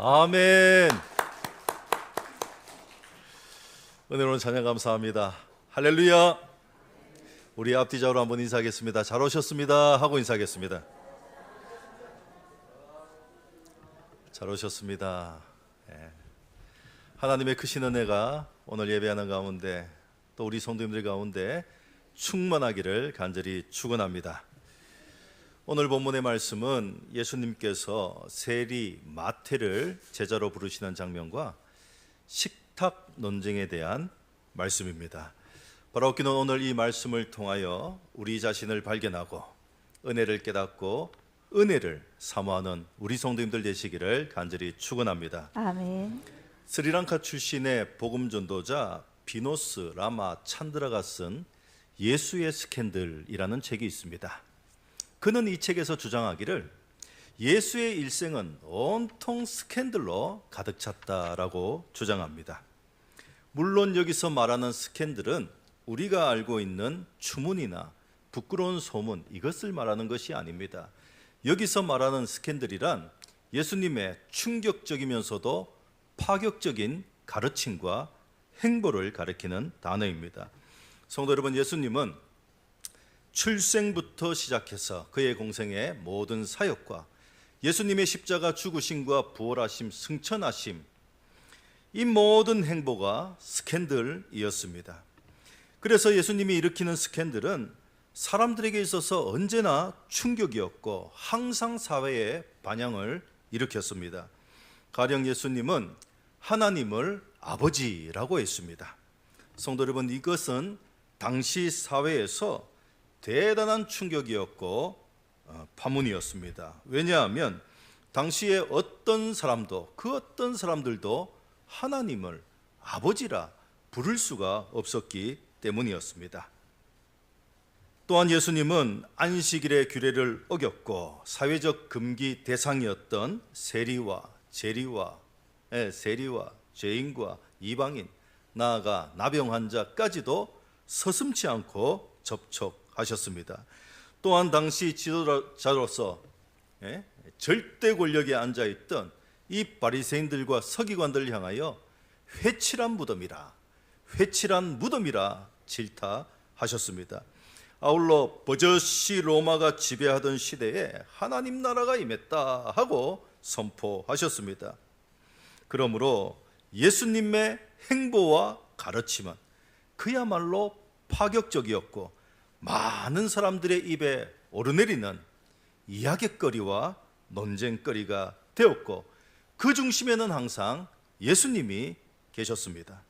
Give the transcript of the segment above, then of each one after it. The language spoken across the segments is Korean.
아멘. 은혜로운 찬양 감사합니다. 할렐루야. 우리 앞뒤좌우로 한번 인사하겠습니다. 잘 오셨습니다 하고 인사하겠습니다. 잘 오셨습니다. 하나님의 크신 은혜가 오늘 예배하는 가운데 또 우리 성도님들 가운데 충만하기를 간절히 축원합니다. 오늘 본문의 말씀은 예수님께서 세리 마태를 제자로 부르시는 장면과 식탁 논쟁에 대한 말씀입니다. 바라옵기는 오늘 이 말씀을 통하여 우리 자신을 발견하고 은혜를 깨닫고 은혜를 사모하는 우리 성도님들 되시기를 간절히 축원합니다. 아멘. 스리랑카 출신의 복음 전도자 비노스 라마 찬드라가 쓴 예수의 스캔들이라는 책이 있습니다. 그는 이 책에서 주장하기를 예수의 일생은 온통 스캔들로 가득 찼다라고 주장합니다. 물론 여기서 말하는 스캔들은 우리가 알고 있는 추문이나 부끄러운 소문, 이것을 말하는 것이 아닙니다. 여기서 말하는 스캔들이란 예수님의 충격적이면서도 파격적인 가르침과 행보를 가리키는 단어입니다. 성도 여러분, 예수님은 출생부터 시작해서 그의 공생의 모든 사역과 예수님의 십자가 죽으심과 부활하심, 승천하심, 이 모든 행보가 스캔들이었습니다. 그래서 예수님이 일으키는 스캔들은 사람들에게 있어서 언제나 충격이었고 항상 사회에 반향을 일으켰습니다. 가령 예수님은 하나님을 아버지라고 했습니다. 성도 여러분, 이것은 당시 사회에서 대단한 충격이었고 파문이었습니다. 왜냐하면 당시에 어떤 사람도, 그 어떤 사람들도 하나님을 아버지라 부를 수가 없었기 때문이었습니다. 또한 예수님은 안식일의 규례를 어겼고 사회적 금기 대상이었던 세리와 죄인과 이방인, 나아가 나병 환자까지도 서슴지 않고 접촉하셨습니다. 또한 당시 지도자로서 절대 권력에 앉아있던 이 바리새인들과 서기관들을 향하여 회칠한 무덤이라 질타하셨습니다. 아울러 버젓이 로마가 지배하던 시대에 하나님 나라가 임했다 하고 선포하셨습니다. 그러므로 예수님의 행보와 가르침은 그야말로 파격적이었고 많은 사람들의 입에 오르내리는 이야깃거리와 논쟁거리가 되었고 그 중심에는 항상 예수님이 계셨습니다.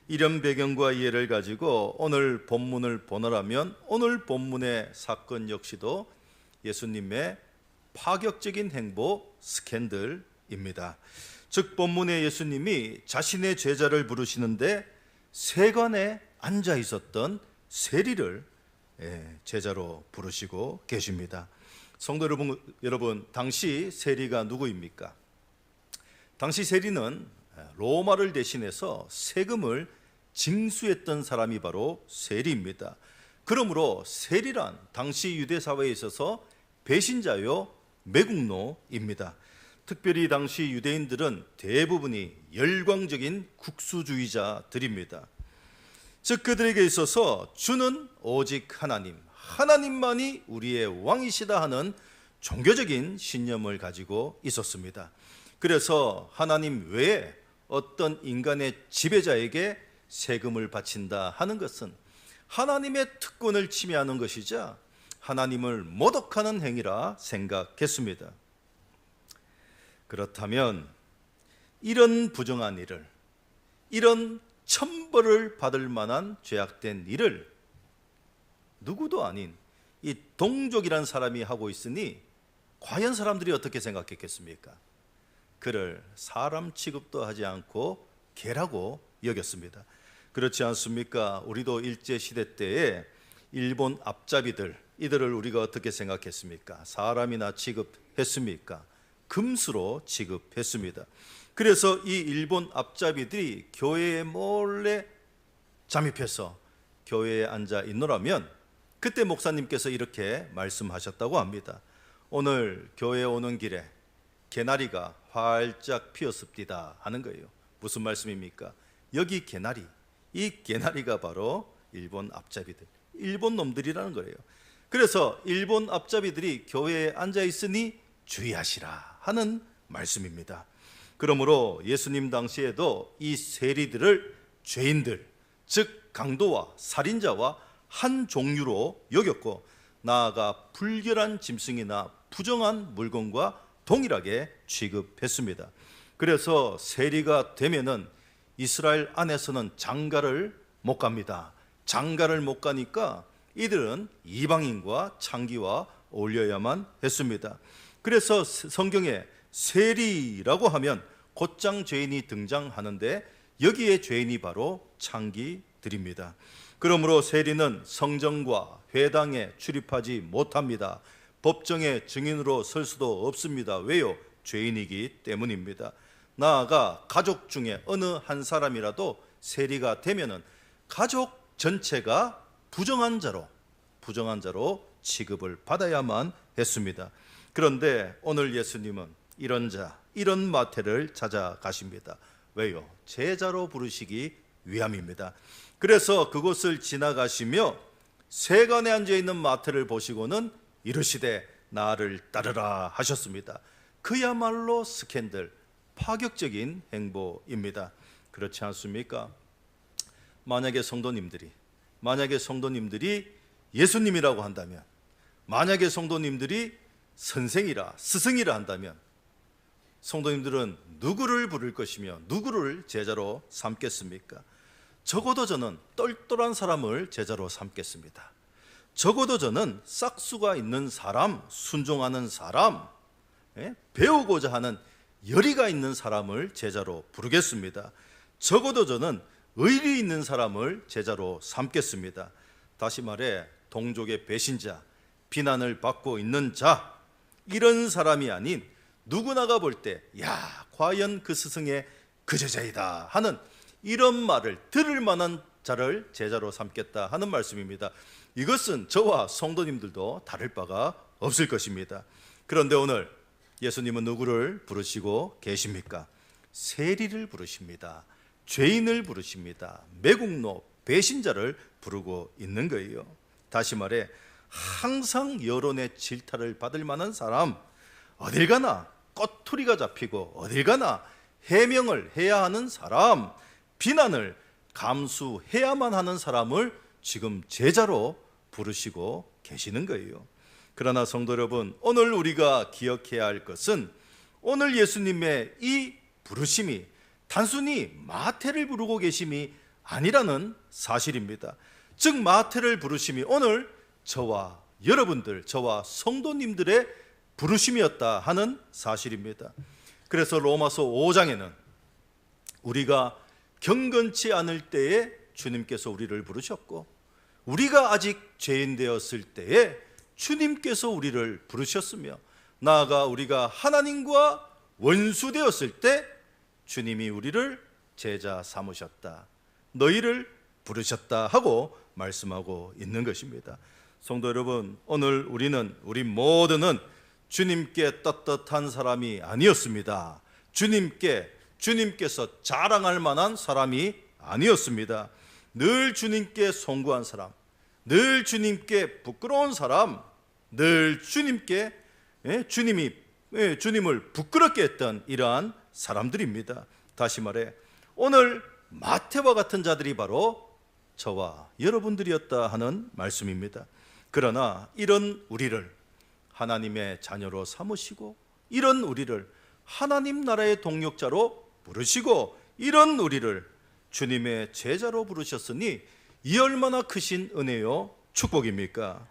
이런 배경과 이해를 가지고 오늘 본문을 보노라면 오늘 본문의 사건 역시도 예수님의 파격적인 행보 스캔들입니다. 즉 본문의 예수님이 자신의 제자를 부르시는데 세관에 앉아 있었던 세리를 제자로 부르시고 계십니다. 성도 여러분, 당시 세리가 누구입니까? 당시 세리는 로마를 대신해서 세금을 징수했던 사람이 바로 세리입니다. 그러므로 세리란 당시 유대 사회에 있어서 배신자요 매국노입니다. 특별히 당시 유대인들은 대부분이 열광적인 국수주의자들입니다. 즉 그들에게 있어서 주는 오직 하나님만이 우리의 왕이시다 하는 종교적인 신념을 가지고 있었습니다. 그래서 하나님 외에 어떤 인간의 지배자에게 세금을 바친다 하는 것은 하나님의 특권을 침해하는 것이자 하나님을 모독하는 행위라 생각했습니다. 그렇다면 이런 부정한 일을, 이런 천벌을 받을 만한 죄악된 일을 누구도 아닌 이 동족이란 사람이 하고 있으니 과연 사람들이 어떻게 생각했겠습니까? 그를 사람 취급도 하지 않고 개라고 여겼습니다. 그렇지 않습니까? 우리도 일제시대 때에 일본 앞잡이들, 이들을 우리가 어떻게 생각했습니까? 사람이나 취급했습니까? 금수로 취급했습니다. 그래서 이 일본 앞잡이들이 교회에 몰래 잠입해서 교회에 앉아 있노라면 그때 목사님께서 이렇게 말씀하셨다고 합니다. 오늘 교회에 오는 길에 개나리가 활짝 피었습니다 하는 거예요. 무슨 말씀입니까? 여기 개나리, 이 개나리가 바로 일본 앞잡이들, 일본 놈들이라는 거예요. 그래서 일본 앞잡이들이 교회에 앉아 있으니 주의하시라 하는 말씀입니다. 그러므로 예수님 당시에도 이 세리들을 죄인들, 즉 강도와 살인자와 한 종류로 여겼고, 나아가 불결한 짐승이나 부정한 물건과 동일하게 취급했습니다. 그래서 세리가 되면은 이스라엘 안에서는 장가를 못 갑니다. 장가를 못 가니까 이들은 이방인과 창기와 어울려야만 했습니다. 그래서 성경에 세리라고 하면 곧장 죄인이 등장하는데, 여기에 죄인이 바로 창기들입니다. 그러므로 세리는 성전과 회당에 출입하지 못합니다. 법정에 증인으로 설 수도 없습니다. 왜요? 죄인이기 때문입니다. 나아가 가족 중에 어느 한 사람이라도 세리가 되면은 가족 전체가 부정한 자로 취급을 받아야만 했습니다. 그런데 오늘 예수님은 이런 자, 이런 마태를 찾아가십니다. 왜요? 제자로 부르시기 위함입니다. 그래서 그곳을 지나가시며 세간에 앉아있는 마태를 보시고는 이르시되 나를 따르라 하셨습니다. 그야말로 스캔들, 파격적인 행보입니다. 그렇지 않습니까? 만약에 성도님들이 예수님이라고 한다면, 만약에 성도님들이 선생이라 스승이라 한다면, 성도님들은 누구를 부를 것이며 누구를 제자로 삼겠습니까? 적어도 저는 똘똘한 사람을 제자로 삼겠습니다. 적어도 저는 싹수가 있는 사람, 순종하는 사람, 배우고자 하는 열의가 있는 사람을 제자로 부르겠습니다. 적어도 저는 의리 있는 사람을 제자로 삼겠습니다. 다시 말해 동족의 배신자, 비난을 받고 있는 자, 이런 사람이 아닌 누구나가 볼 때 야, 과연 그 스승의 그 제자이다 하는 이런 말을 들을 만한 자를 제자로 삼겠다 하는 말씀입니다. 이것은 저와 성도님들도 다를 바가 없을 것입니다. 그런데 오늘 예수님은 누구를 부르시고 계십니까? 세리를 부르십니다. 죄인을 부르십니다. 매국노, 배신자를 부르고 있는 거예요. 다시 말해 항상 여론의 질타를 받을 만한 사람, 어딜 가나 꼬투리가 잡히고 어딜 가나 해명을 해야 하는 사람, 비난을 감수해야만 하는 사람을 지금 제자로 부르시고 계시는 거예요. 그러나 성도 여러분, 오늘 우리가 기억해야 할 것은 오늘 예수님의 이 부르심이 단순히 마태를 부르고 계심이 아니라는 사실입니다. 즉 마태를 부르심이 오늘 저와 여러분들, 저와 성도님들의 부르심이었다 하는 사실입니다. 그래서 로마서 5장에는 우리가 경건치 않을 때에 주님께서 우리를 부르셨고, 우리가 아직 죄인 되었을 때에 주님께서 우리를 부르셨으며, 나아가 우리가 하나님과 원수 되었을 때 주님이 우리를 제자 삼으셨다, 너희를 부르셨다 하고 말씀하고 있는 것입니다. 성도 여러분, 오늘 우리 모두는 주님께 떳떳한 사람이 아니었습니다. 주님께서 자랑할 만한 사람이 아니었습니다. 늘 주님께 송구한 사람, 늘 주님께 부끄러운 사람, 늘 주님을 부끄럽게 했던 이러한 사람들입니다. 다시 말해 오늘 마태와 같은 자들이 바로 저와 여러분들이었다 하는 말씀입니다. 그러나 이런 우리를 하나님의 자녀로 삼으시고, 이런 우리를 하나님 나라의 동역자로 부르시고, 이런 우리를 주님의 제자로 부르셨으니 이 얼마나 크신 은혜요 축복입니까?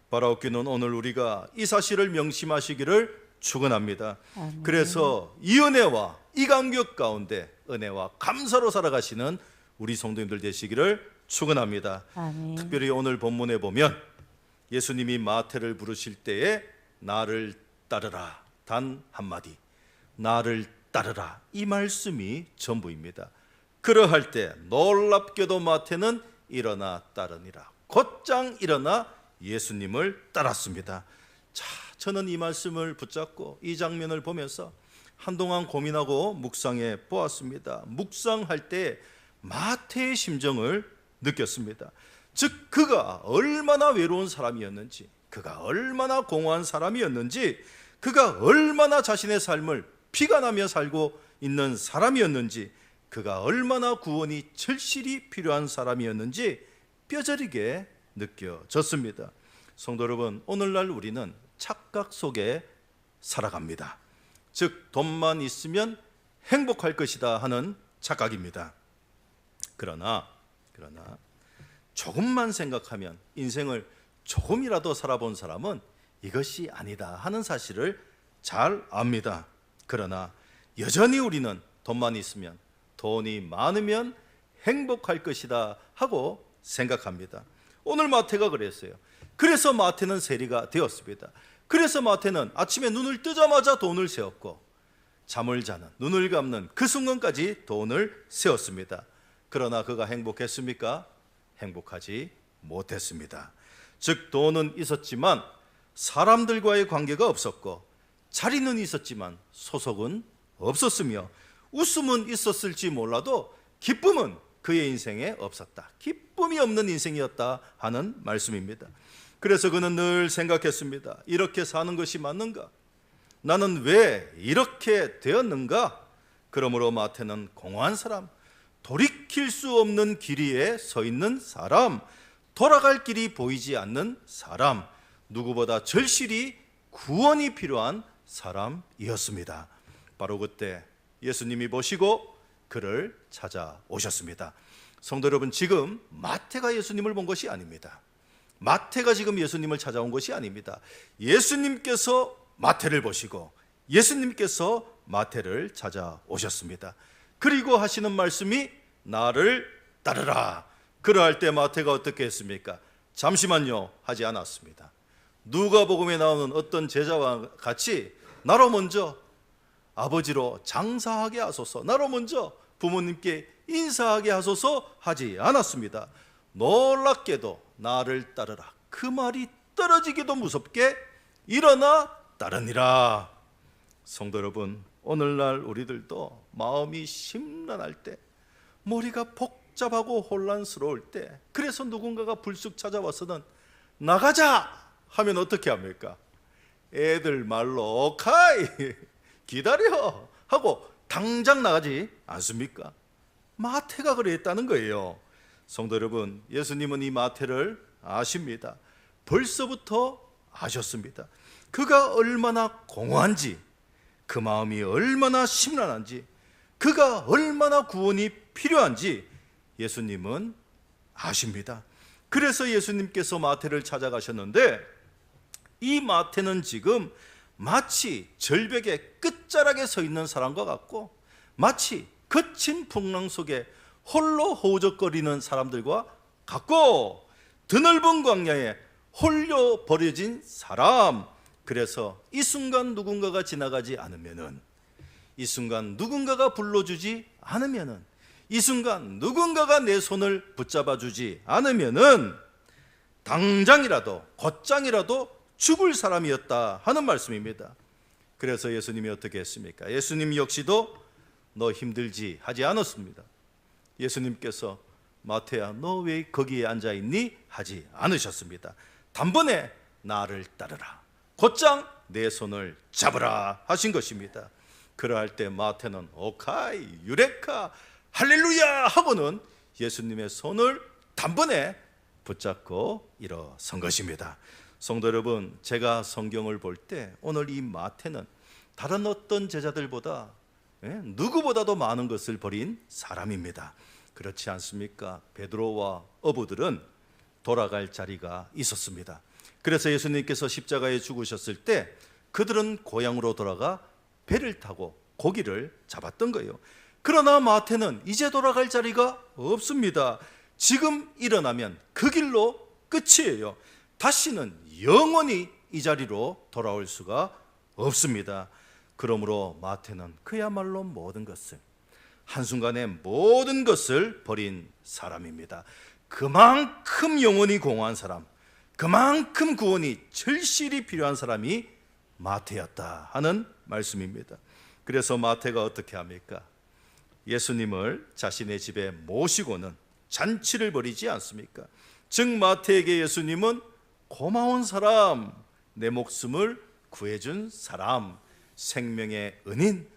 바라옵기는 오늘 우리가 이 사실을 명심하시기를 축원합니다. 그래서 이 은혜와 이 감격 가운데 은혜와 감사로 살아가시는 우리 성도님들 되시기를 축원합니다. 특별히 오늘 본문에 보면 예수님이 마태를 부르실 때에 나를 따르라 단 한마디, 나를 따르라, 이 말씀이 전부입니다. 그러할 때 놀랍게도 마태는 일어나 따르니라, 곧장 일어나 예수님을 따랐습니다. 자, 저는 이 말씀을 붙잡고 이 장면을 보면서 한동안 고민하고 묵상해 보았습니다. 묵상할 때 마태의 심정을 느꼈습니다. 즉 그가 얼마나 외로운 사람이었는지, 그가 얼마나 공허한 사람이었는지, 그가 얼마나 자신의 삶을 피관하며 살고 있는 사람이었는지, 그가 얼마나 구원이 절실히 필요한 사람이었는지 뼈저리게 느껴졌습니다. 성도 여러분, 오늘날 우리는 착각 속에 살아갑니다. 즉 돈만 있으면 행복할 것이다 하는 착각입니다. 그러나 조금만 생각하면, 인생을 조금이라도 살아본 사람은 이것이 아니다 하는 사실을 잘 압니다. 그러나 여전히 우리는 돈만 있으면, 돈이 많으면 행복할 것이다 하고 생각합니다. 오늘 마태가 그랬어요. 그래서 마태는 세리가 되었습니다. 그래서 마태는 아침에 눈을 뜨자마자 돈을 세웠고, 잠을 자는, 눈을 감는 그 순간까지 돈을 세웠습니다. 그러나 그가 행복했습니까? 행복하지 못했습니다. 즉 돈은 있었지만 사람들과의 관계가 없었고, 자리는 있었지만 소속은 없었으며, 웃음은 있었을지 몰라도 기쁨은 그의 인생에 없었다. 기쁨이 없는 인생이었다 하는 말씀입니다. 그래서 그는 늘 생각했습니다. 이렇게 사는 것이 맞는가? 나는 왜 이렇게 되었는가? 그러므로 마태는 공허한 사람, 돌이킬 수 없는 길 위에 서 있는 사람, 돌아갈 길이 보이지 않는 사람, 누구보다 절실히 구원이 필요한 사람이었습니다. 바로 그때 예수님이 보시고 그를 찾아오셨습니다. 성도 여러분, 지금 마태가 예수님을 본 것이 아닙니다. 마태가 지금 예수님을 찾아온 것이 아닙니다. 예수님께서 마태를 보시고 예수님께서 마태를 찾아오셨습니다. 그리고 하시는 말씀이 나를 따르라. 그러할 때 마태가 어떻게 했습니까? 잠시만요 하지 않았습니다. 누가복음에 나오는 어떤 제자와 같이 나로 먼저 아버지로 장사하게 하소서, 나로 먼저 부모님께 인사하게 하소서 하지 않았습니다. 놀랍게도 나를 따르라, 그 말이 떨어지기도 무섭게 일어나 따르니라. 성도 여러분, 오늘날 우리들도 마음이 심란할 때, 머리가 복잡하고 혼란스러울 때, 그래서 누군가가 불쑥 찾아와서는 나가자 하면 어떻게 합니까? 애들 말로 오카이 기다려 하고 당장 나가지 않습니까? 마태가 그랬다는 거예요. 성도 여러분, 예수님은 이 마태를 아십니다. 벌써부터 아셨습니다. 그가 얼마나 공허한지, 그 마음이 얼마나 심란한지, 그가 얼마나 구원이 필요한지 예수님은 아십니다. 그래서 예수님께서 마태를 찾아가셨는데, 이 마태는 지금 마치 절벽의 끝자락에 서 있는 사람과 같고, 마치 거친 풍랑 속에 홀로 허우적거리는 사람들과 같고, 드넓은 광야에 홀려 버려진 사람. 그래서 이 순간 누군가가 지나가지 않으면은, 이 순간 누군가가 불러주지 않으면은, 이 순간 누군가가 내 손을 붙잡아 주지 않으면은 당장이라도 곧장이라도 죽을 사람이었다 하는 말씀입니다. 그래서 예수님이 어떻게 했습니까? 예수님 역시도 너 힘들지 하지 않았습니다. 예수님께서 마태야 너 왜 거기에 앉아있니? 하지 않으셨습니다. 단번에 나를 따르라, 곧장 내 손을 잡으라 하신 것입니다. 그러할 때 마태는 오카이 유레카 할렐루야 하고는 예수님의 손을 단번에 붙잡고 일어선 것입니다. 성도 여러분, 제가 성경을 볼 때 오늘 이 마태는 다른 어떤 제자들보다 누구보다도 많은 것을 버린 사람입니다. 그렇지 않습니까? 베드로와 어부들은 돌아갈 자리가 있었습니다. 그래서 예수님께서 십자가에 죽으셨을 때 그들은 고향으로 돌아가 배를 타고 고기를 잡았던 거예요. 그러나 마태는 이제 돌아갈 자리가 없습니다. 지금 일어나면 그 길로 끝이에요. 다시는 영원히 이 자리로 돌아올 수가 없습니다. 그러므로 마태는 그야말로 모든 것을, 한순간에 모든 것을 버린 사람입니다. 그만큼 영원히 공허한 사람, 그만큼 구원이 절실히 필요한 사람이 마태였다 하는 말씀입니다. 그래서 마태가 어떻게 합니까? 예수님을 자신의 집에 모시고는 잔치를 벌이지 않습니까? 즉 마태에게 예수님은 고마운 사람, 내 목숨을 구해준 사람, 생명의 은인,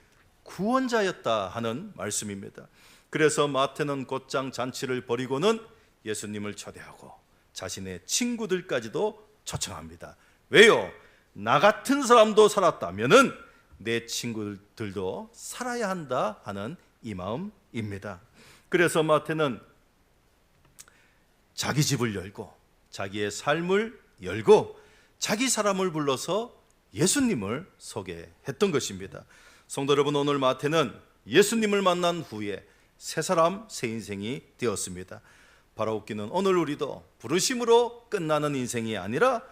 구원자였다 하는 말씀입니다. 그래서 마태는 곧장 잔치를 벌이고는 예수님을 초대하고 자신의 친구들까지도 초청합니다. 왜요? 나 같은 사람도 살았다면은 내 친구들도 살아야 한다 하는 이 마음입니다. 그래서 마태는 자기 집을 열고 자기의 삶을 열고 자기 사람을 불러서 예수님을 소개했던 것입니다. 성도 여러분, 오늘 마태는 예수님을 만난 후에 새 사람, 새 인생이 되었습니다. 바로 웃기는 오늘 우리도 부르심으로 끝나는 인생이 아니라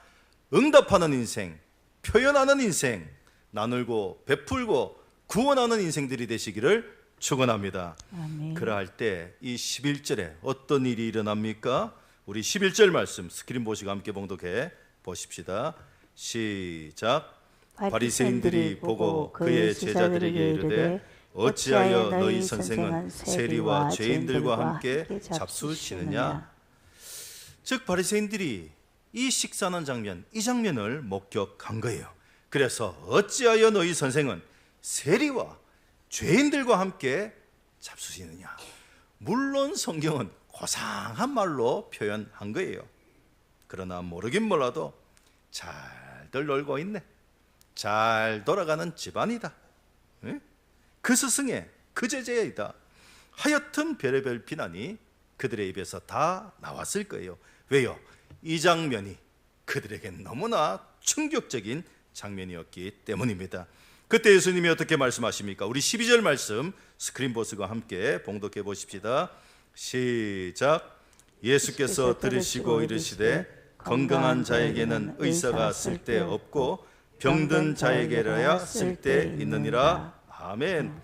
응답하는 인생, 표현하는 인생, 나누고 베풀고 구원하는 인생들이 되시기를 축원합니다. 아멘. 그러할 때 이 11절에 어떤 일이 일어납니까? 우리 11절 말씀 스크린 보시고 함께 봉독해 보십시다. 시작. 바리새인들이 보고 그의 제자들에게 이르되 어찌하여 너희 선생은 세리와 죄인들과 함께 잡수시느냐? 즉 바리새인들이 이 식사하는 장면, 이 장면을 목격한 거예요. 그래서 어찌하여 너희 선생은 세리와 죄인들과 함께 잡수시느냐? 물론 성경은 고상한 말로 표현한 거예요. 그러나 모르긴 몰라도 잘들 놀고 있네, 잘 돌아가는 집안이다, 그 스승의 그 제자이다, 하여튼 별의별 비난이 그들의 입에서 다 나왔을 거예요. 왜요? 이 장면이 그들에겐 너무나 충격적인 장면이었기 때문입니다. 그때 예수님이 어떻게 말씀하십니까? 우리 12절 말씀 스크린 보스가 함께 봉독해 보십시다. 시작. 예수께서 들으시고 이르시되 건강한 자에게는 의사가 쓸데없고 병든 자에게라야 쓸데있느니라. 아멘.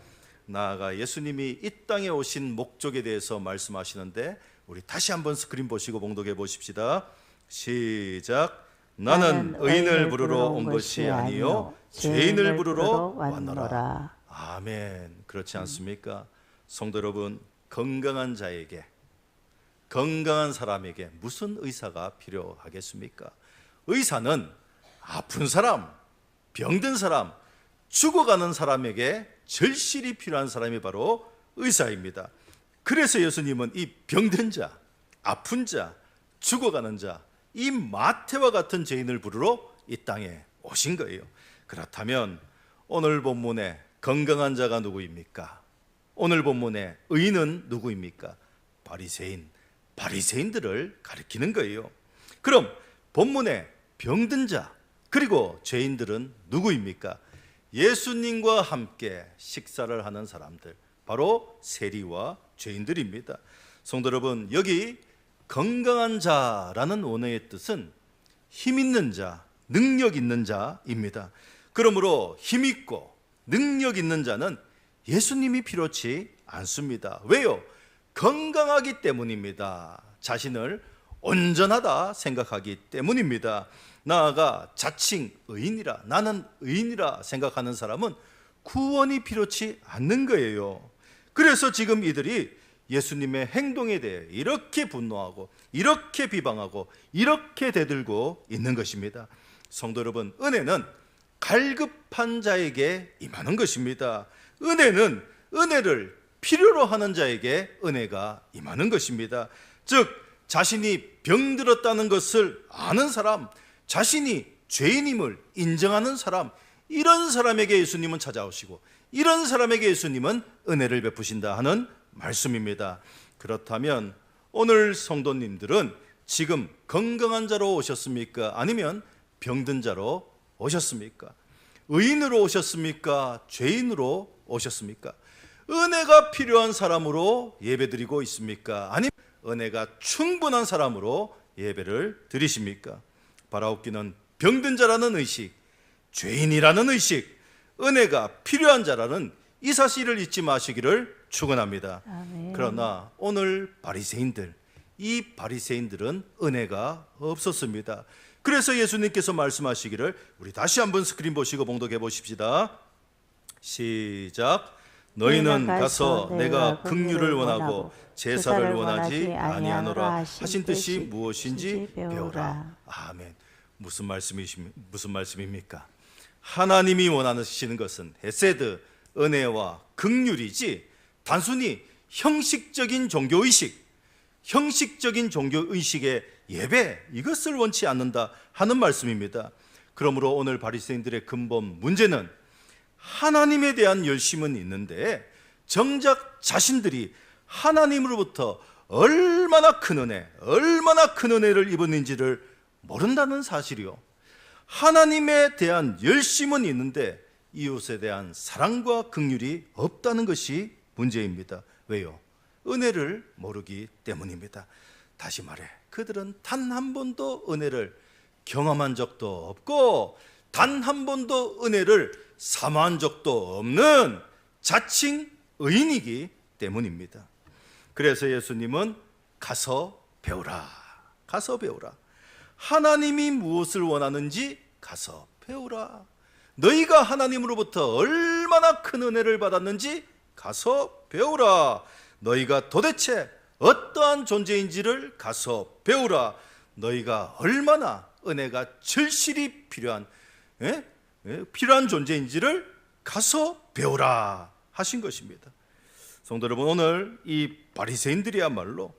나아가 예수님이 이 땅에 오신 목적에 대해서 말씀하시는데 우리 다시 한번 스크린 보시고 봉독해 보십시다. 시작. 나는 의인을 부르러 온 것이 아니요 죄인을 부르러 왔노라. 아멘. 그렇지 않습니까? 성도 여러분, 건강한 자에게, 건강한 사람에게 무슨 의사가 필요하겠습니까? 의사는 아픈 사람, 병든 사람, 죽어가는 사람에게 절실히 필요한 사람이 바로 의사입니다. 그래서 예수님은 이 병든 자, 아픈 자, 죽어가는 자, 이 마태와 같은 죄인을 부르러 이 땅에 오신 거예요. 그렇다면 오늘 본문에 건강한 자가 누구입니까? 오늘 본문에 의인은 누구입니까? 바리새인, 바리새인들을 가리키는 거예요. 그럼 본문에 병든 자 그리고 죄인들은 누구입니까? 예수님과 함께 식사를 하는 사람들, 바로 세리와 죄인들입니다. 성도 여러분, 여기 건강한 자라는 원어의 뜻은 힘 있는 자, 능력 있는 자입니다. 그러므로 힘 있고 능력 있는 자는 예수님이 필요치 않습니다. 왜요? 건강하기 때문입니다. 자신을 온전하다 생각하기 때문입니다. 나아가 자칭 의인이라, 나는 의인이라 생각하는 사람은 구원이 필요치 않는 거예요. 그래서 지금 이들이 예수님의 행동에 대해 이렇게 분노하고 이렇게 비방하고 이렇게 대들고 있는 것입니다. 성도 여러분, 은혜는 갈급한 자에게 임하는 것입니다. 은혜는 은혜를 필요로 하는 자에게 은혜가 임하는 것입니다. 즉 자신이 병들었다는 것을 아는 사람, 자신이 죄인임을 인정하는 사람, 이런 사람에게 예수님은 찾아오시고 이런 사람에게 예수님은 은혜를 베푸신다 하는 말씀입니다. 그렇다면 오늘 성도님들은 지금 건강한 자로 오셨습니까? 아니면 병든 자로 오셨습니까? 의인으로 오셨습니까? 죄인으로 오셨습니까? 은혜가 필요한 사람으로 예배드리고 있습니까? 아니면 은혜가 충분한 사람으로 예배를 드리십니까? 바라옵기는 병든 자라는 의식, 죄인이라는 의식, 은혜가 필요한 자라는 이 사실을 잊지 마시기를 축원합니다. 아멘. 그러나 오늘 바리새인들, 이 바리새인들은 은혜가 없었습니다. 그래서 예수님께서 말씀하시기를, 우리 다시 한번 스크린 보시고 봉독해 보십시다. 시작. 너희는 가서 내가 긍휼을 원하고 제사를 원하지 아니하노라 하신 뜻이 무엇인지 배우라. 아멘. 무슨 말씀입니까? 하나님이 원하시는 것은 헤세드, 은혜와 긍휼이지 단순히 형식적인 종교의식, 형식적인 종교의식의 예배, 이것을 원치 않는다 하는 말씀입니다. 그러므로 오늘 바리새인들의 근본 문제는 하나님에 대한 열심은 있는데 정작 자신들이 하나님으로부터 얼마나 큰 은혜를 입었는지를 모른다는 사실이요. 하나님에 대한 열심은 있는데 이웃에 대한 사랑과 긍휼이 없다는 것이 문제입니다. 왜요? 은혜를 모르기 때문입니다. 다시 말해, 그들은 단 한 번도 은혜를 경험한 적도 없고 단 한 번도 은혜를 사모한 적도 없는 자칭 의인이기 때문입니다. 그래서 예수님은 가서 배우라. 하나님이 무엇을 원하는지 가서 배우라. 너희가 하나님으로부터 얼마나 큰 은혜를 받았는지 가서 배우라. 너희가 도대체 어떠한 존재인지를 가서 배우라. 너희가 얼마나 은혜가 절실히 필요한 존재인지를 가서 배우라 하신 것입니다. 성도 여러분, 오늘 이 바리새인들이야말로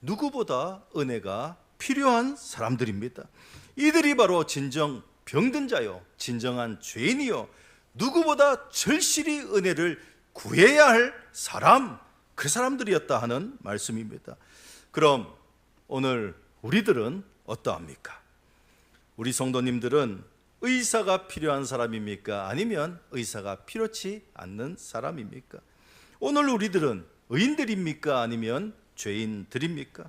누구보다 은혜가 필요한 사람들입니다. 이들이 바로 진정 병든 자요, 진정한 죄인이요, 누구보다 절실히 은혜를 구해야 할 사람, 그 사람들이었다 하는 말씀입니다. 그럼 오늘 우리들은 어떠합니까? 우리 성도님들은 의사가 필요한 사람입니까? 아니면 의사가 필요치 않는 사람입니까? 오늘 우리들은 의인들입니까? 아니면 죄인들입니까?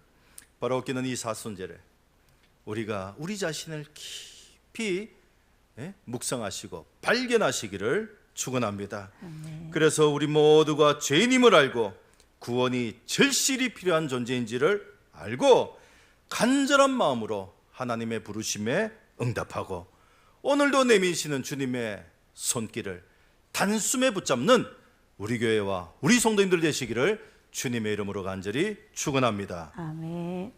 바로 웃기는 이 사순절에 우리가 우리 자신을 깊이 묵상하시고 발견하시기를 축원합니다. 그래서 우리 모두가 죄인임을 알고 구원이 절실히 필요한 존재인지를 알고 간절한 마음으로 하나님의 부르심에 응답하고 오늘도 내미시는 주님의 손길을 단숨에 붙잡는 우리 교회와 우리 성도님들 되시기를 주님의 이름으로 간절히 축원합니다. 아멘.